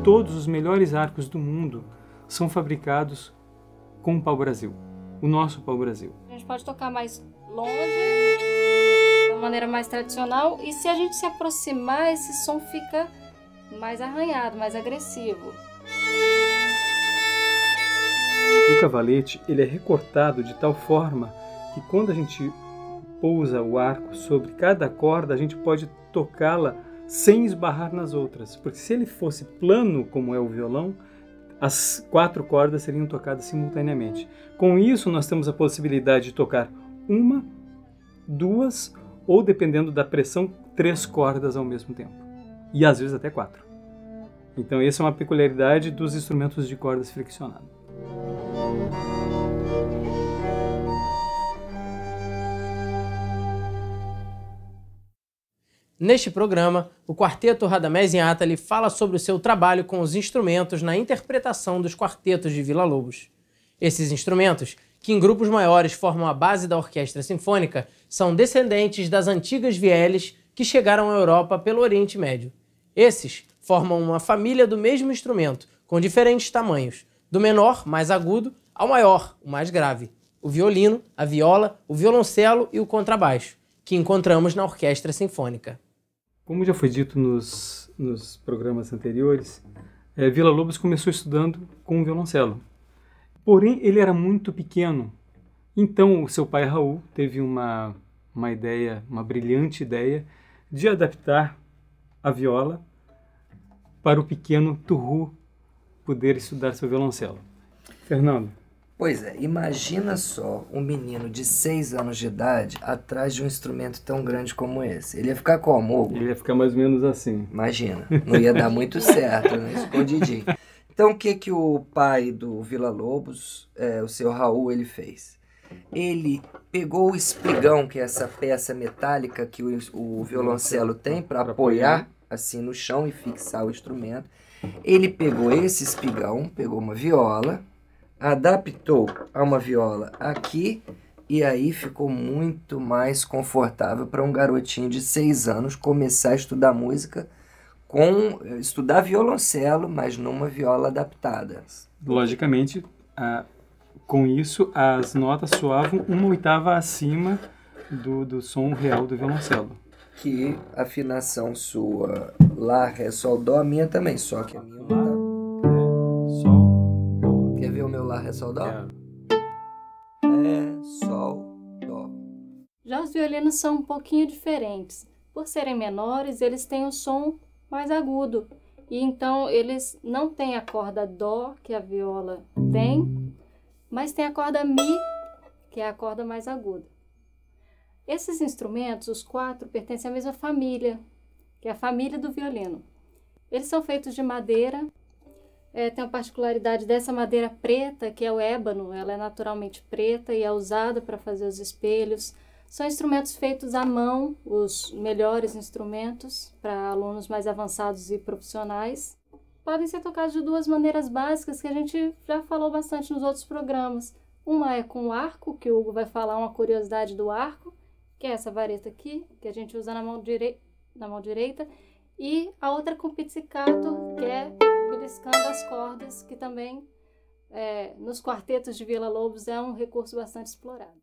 todos os melhores arcos do mundo são fabricados com o pau-brasil, o nosso pau-brasil. A gente pode tocar mais longe, de uma maneira mais tradicional, e se a gente se aproximar, esse som fica mais arranhado, mais agressivo. O cavalete ele é recortado de tal forma que quando a gente pousa o arco sobre cada corda, a gente pode tocá-la sem esbarrar nas outras. Porque se ele fosse plano, como é o violão, as 4 cordas seriam tocadas simultaneamente. Com isso, nós temos a possibilidade de tocar 1, 2 ou, dependendo da pressão, 3 cordas ao mesmo tempo. E às vezes até 4. Então, essa é uma peculiaridade dos instrumentos de cordas friccionadas. Neste programa, o Quarteto Radamés Inátali fala sobre o seu trabalho com os instrumentos na interpretação dos quartetos de Villa-Lobos. Esses instrumentos, que em grupos maiores formam a base da orquestra sinfônica, são descendentes das antigas vieles que chegaram à Europa pelo Oriente Médio. Esses formam uma família do mesmo instrumento, com diferentes tamanhos, do menor, mais agudo, ao maior, o mais grave, o violino, a viola, o violoncelo e o contrabaixo, que encontramos na orquestra sinfônica. Como já foi dito nos programas anteriores, Villa-Lobos começou estudando com o violoncelo. Porém, ele era muito pequeno. Então, o seu pai Raul teve uma ideia, uma brilhante ideia, de adaptar a viola para o pequeno Turru poder estudar seu violoncelo. Fernando. Pois é, imagina só um menino de 6 anos de idade atrás de um instrumento tão grande como esse. Ele ia ficar como, Hugo? Ele ia ficar mais ou menos assim. Imagina, não ia dar muito certo, né? Escondidinho. Então, o que o pai do Villa-Lobos, o seu Raul, ele fez? Ele pegou o espigão, que é essa peça metálica que o violoncelo tem para apoiar assim no chão e fixar o instrumento. Ele pegou esse espigão, pegou uma viola, adaptou a uma viola aqui e aí ficou muito mais confortável para um garotinho de 6 anos começar a estudar música, estudar violoncelo, mas numa viola adaptada. Logicamente, com isso, as notas soavam 1/8 acima do som real do violoncelo. Que a afinação sua, Lá, Ré, Sol, Dó, a minha também, só que a minha não tá. Quer ver o meu Lá, Ré, Sol, Dó? Ré, Sol, Dó. Já os violinos são um pouquinho diferentes. Por serem menores, eles têm o som mais agudo. E então eles não têm a corda Dó, que a viola tem, mas tem a corda Mi, que é a corda mais aguda. Esses instrumentos, os 4, pertencem à mesma família, que é a família do violino. Eles são feitos de madeira. Tem a particularidade dessa madeira preta, que é o ébano. Ela é naturalmente preta e é usada para fazer os espelhos. São instrumentos feitos à mão, os melhores instrumentos para alunos mais avançados e profissionais. Podem ser tocados de 2 maneiras básicas que a gente já falou bastante nos outros programas. Uma é com o arco, que o Hugo vai falar uma curiosidade do arco, que é essa vareta aqui, que a gente usa na mão direita, e a outra com pizzicato, que é beliscando as cordas, que também nos quartetos de Villa-Lobos é um recurso bastante explorado.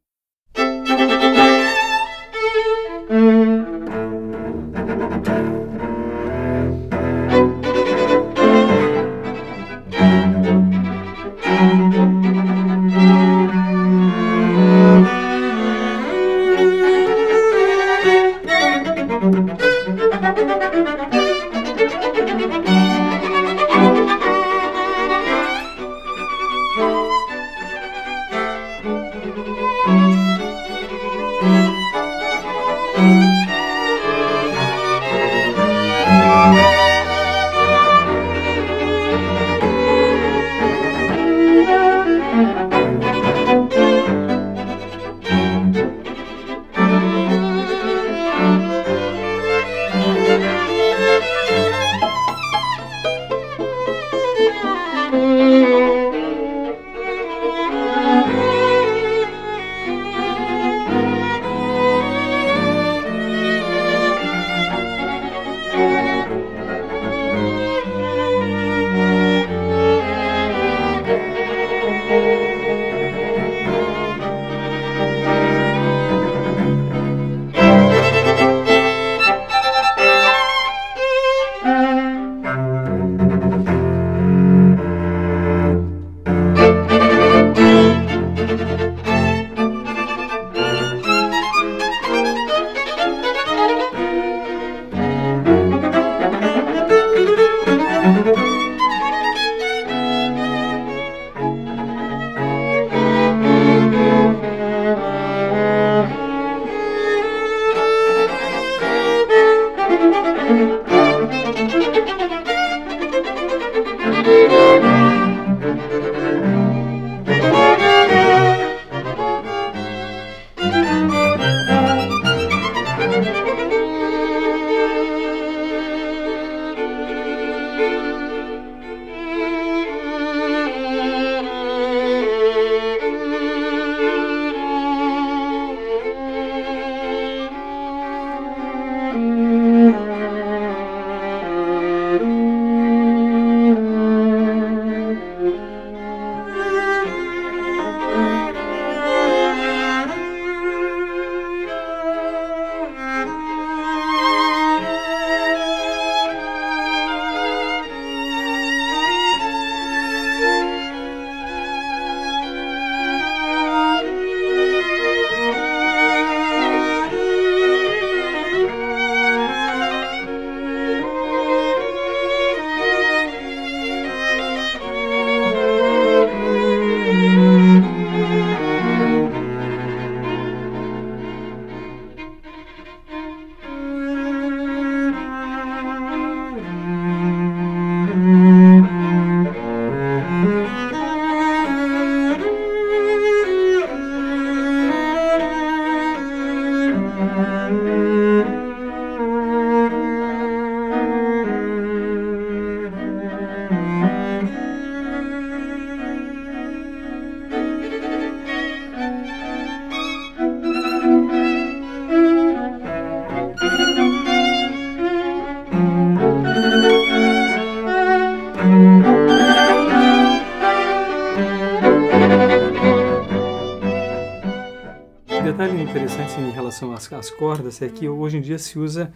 interessantes em relação às cordas é que hoje em dia se usa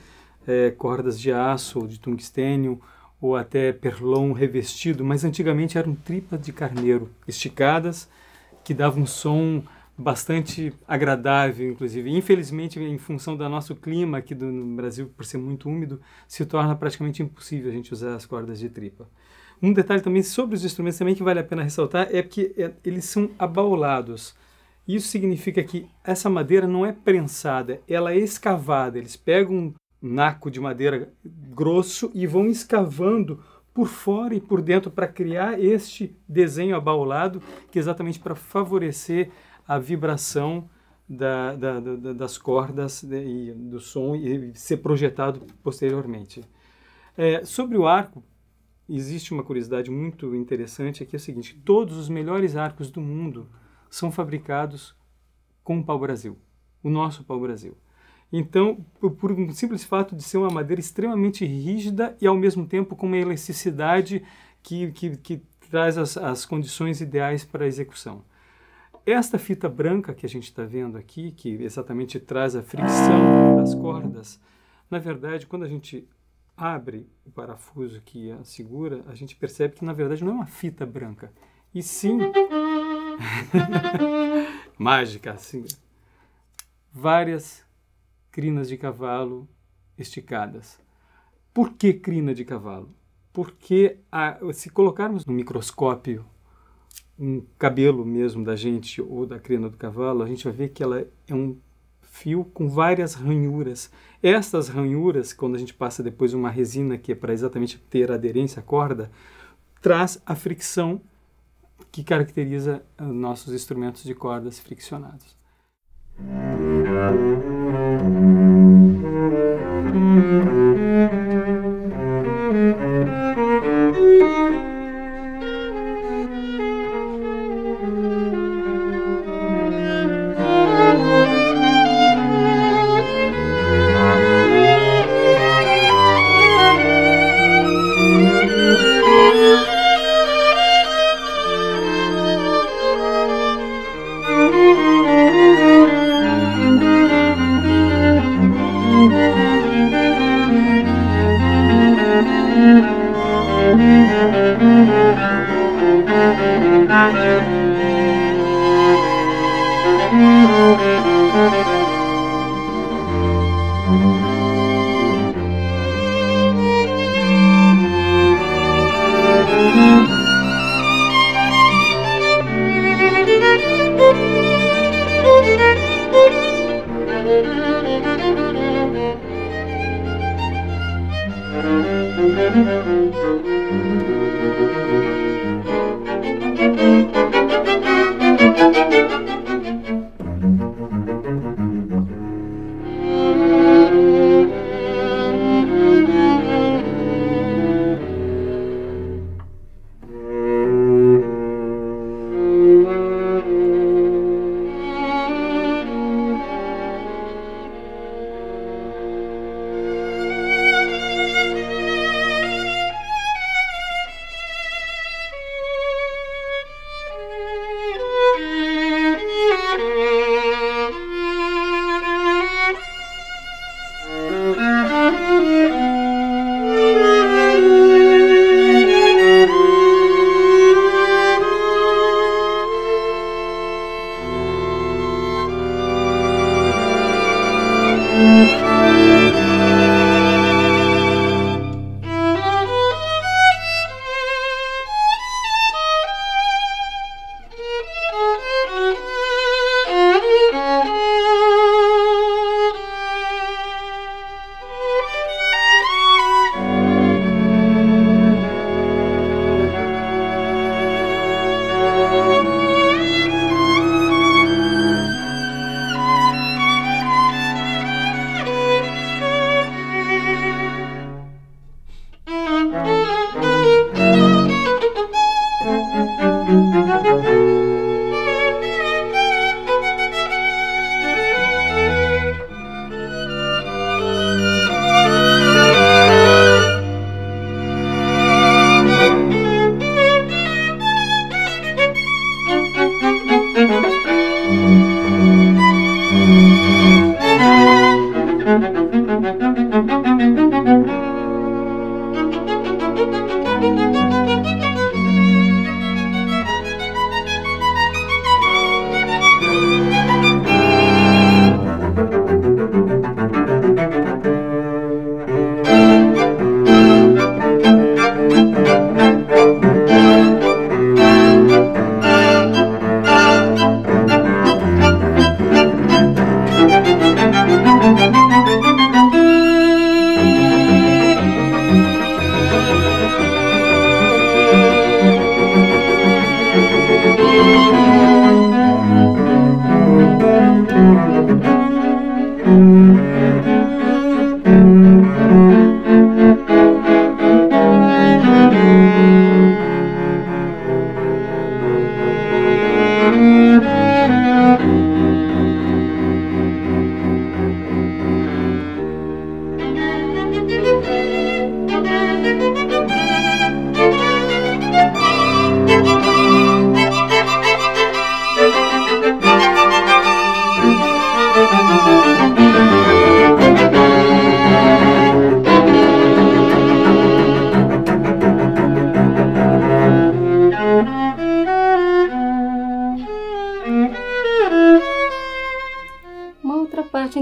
cordas de aço ou de tungstênio ou até perlon revestido, mas antigamente eram tripas de carneiro esticadas que davam um som bastante agradável, inclusive. Infelizmente, em função do nosso clima aqui no Brasil, por ser muito úmido, se torna praticamente impossível a gente usar as cordas de tripa. Um detalhe também sobre os instrumentos também que vale a pena ressaltar é que eles são abaulados. Isso significa que essa madeira não é prensada, ela é escavada. Eles pegam um naco de madeira grosso e vão escavando por fora e por dentro para criar este desenho abaulado, que é exatamente para favorecer a vibração das cordas e do som e ser projetado posteriormente. Sobre o arco, existe uma curiosidade muito interessante, que é o seguinte: todos os melhores arcos do mundo são fabricados com o pau-brasil, o nosso pau-brasil. Então, por um simples fato de ser uma madeira extremamente rígida e, ao mesmo tempo, com uma elasticidade que traz as condições ideais para a execução. Esta fita branca que a gente está vendo aqui, que exatamente traz a fricção das cordas, na verdade, quando a gente abre o parafuso que a segura, a gente percebe que, na verdade, não é uma fita branca, e sim... mágica, assim. Várias crinas de cavalo esticadas. Por que crina de cavalo? Porque se colocarmos no microscópio um cabelo mesmo da gente ou da crina do cavalo, a gente vai ver que ela é um fio com várias ranhuras. Estas ranhuras, quando a gente passa depois uma resina que é para exatamente ter aderência à corda, traz a fricção que caracteriza nossos instrumentos de cordas friccionados.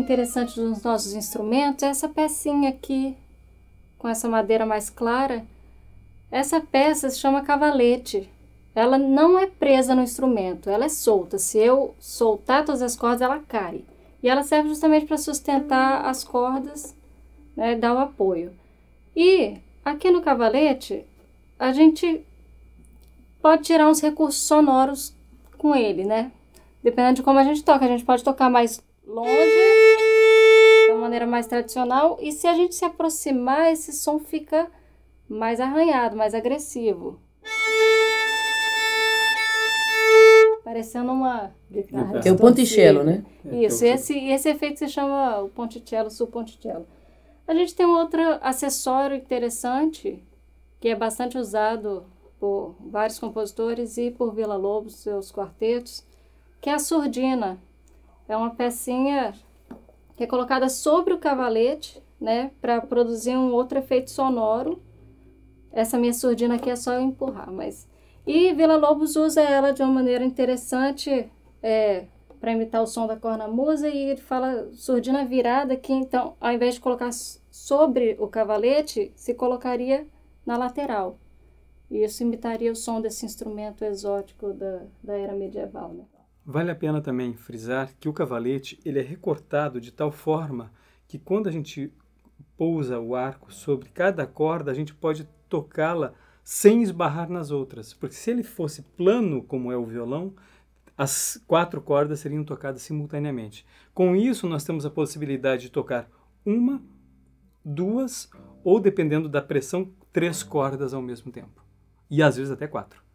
interessante dos nossos instrumentos é essa pecinha aqui, com essa madeira mais clara. Essa peça se chama cavalete. Ela não é presa no instrumento, ela é solta. Se eu soltar todas as cordas, ela cai. E ela serve justamente para sustentar as cordas, né, dar o apoio. E aqui no cavalete, a gente pode tirar uns recursos sonoros com ele, né? Dependendo de como a gente toca. A gente pode tocar mais longe, de uma maneira mais tradicional. E se a gente se aproximar, esse som fica mais arranhado, mais agressivo. Parecendo uma guitarra. É o ponticello, né? Isso, esse efeito se chama o ponticello, sul-ponticello. A gente tem um outro acessório interessante, que é bastante usado por vários compositores e por Villa-Lobos, seus quartetos, que é a surdina. É uma pecinha que é colocada sobre o cavalete, né, para produzir um outro efeito sonoro. Essa minha surdina aqui é só eu empurrar, mas... E Villa-Lobos usa ela de uma maneira interessante para imitar o som da cornamusa, e ele fala surdina virada, que então, ao invés de colocar sobre o cavalete, se colocaria na lateral. E isso imitaria o som desse instrumento exótico da era medieval, né? Vale a pena também frisar que o cavalete ele é recortado de tal forma que quando a gente pousa o arco sobre cada corda, a gente pode tocá-la sem esbarrar nas outras. Porque se ele fosse plano, como é o violão, as 4 cordas seriam tocadas simultaneamente. Com isso, nós temos a possibilidade de tocar 1, 2 ou, dependendo da pressão, 3 cordas ao mesmo tempo. E às vezes até 4.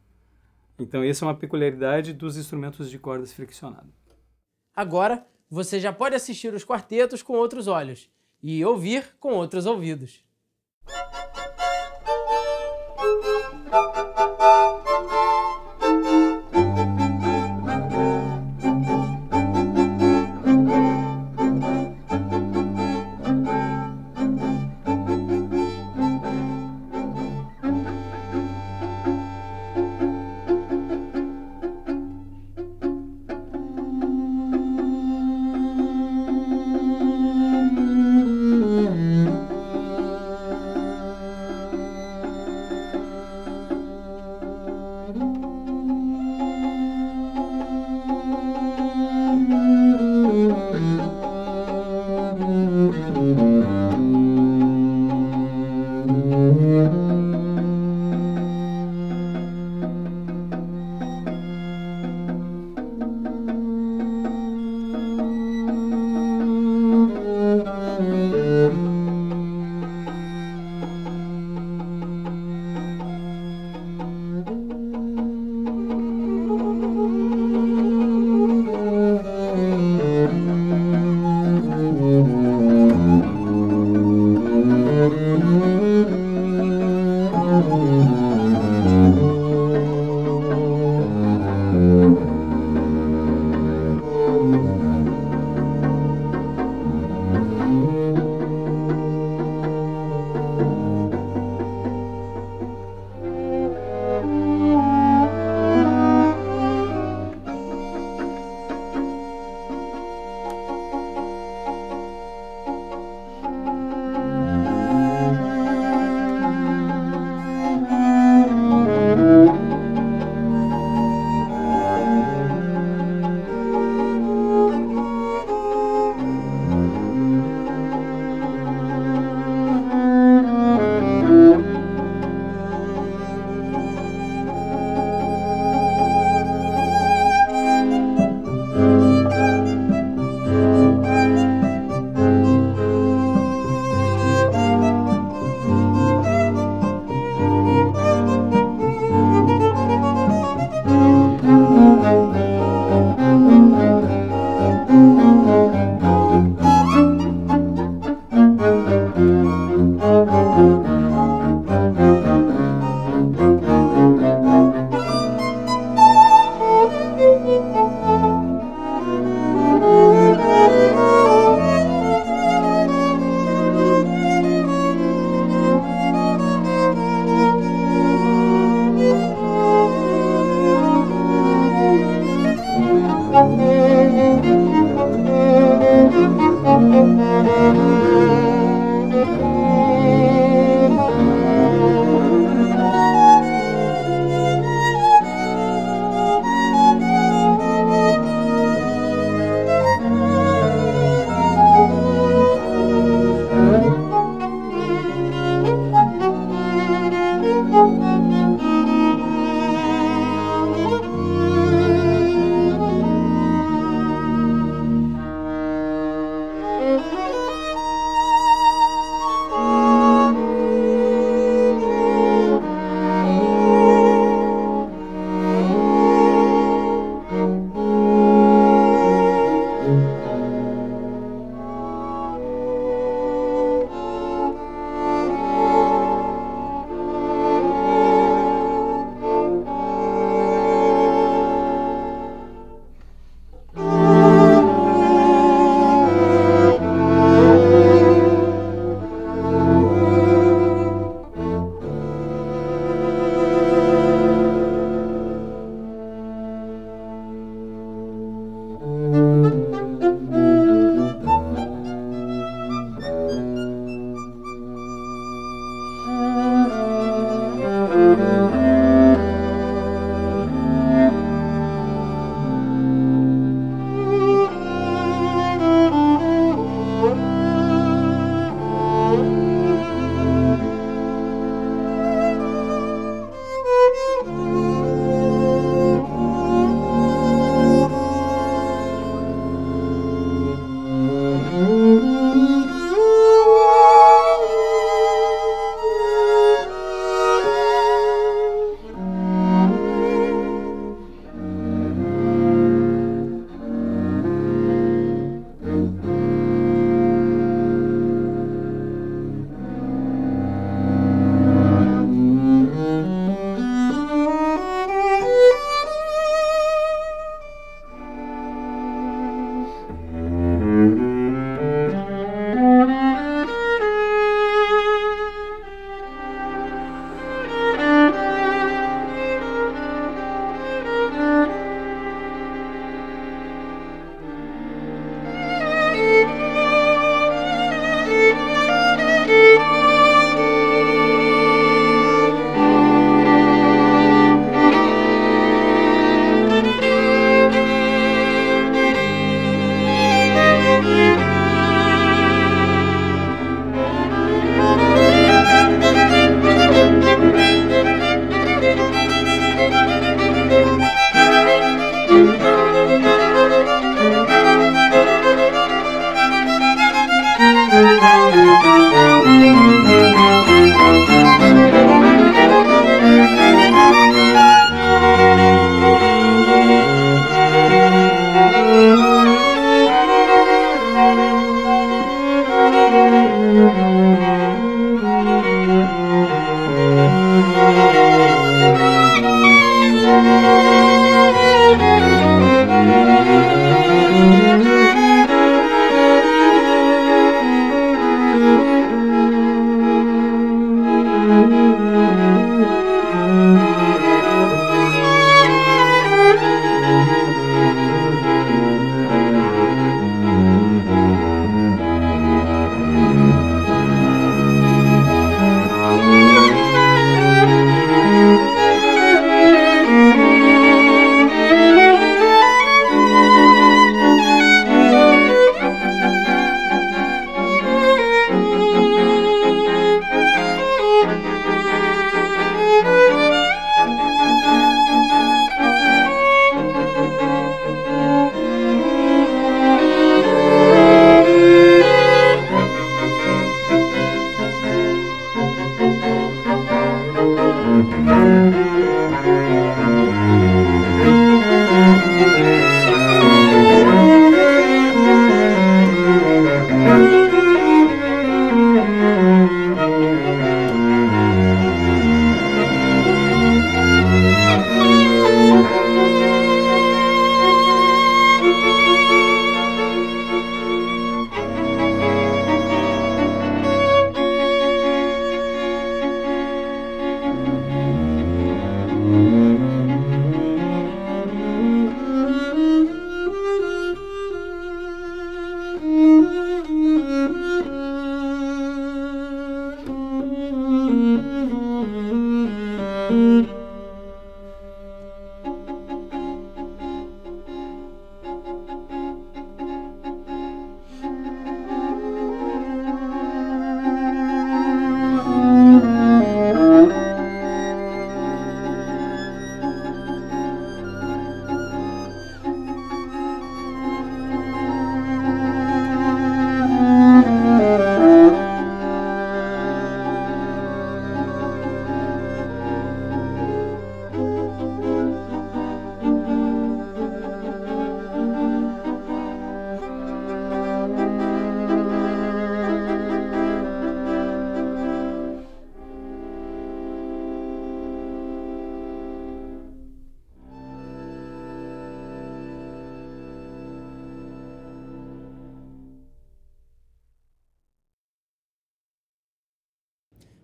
Então, essa é uma peculiaridade dos instrumentos de cordas friccionadas. Agora, você já pode assistir os quartetos com outros olhos e ouvir com outros ouvidos.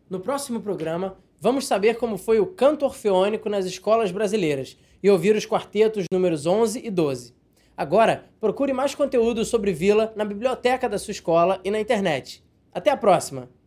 No próximo programa, vamos saber como foi o canto orfeônico nas escolas brasileiras e ouvir os quartetos números 11 e 12. Agora, procure mais conteúdo sobre vila na biblioteca da sua escola e na internet. Até a próxima!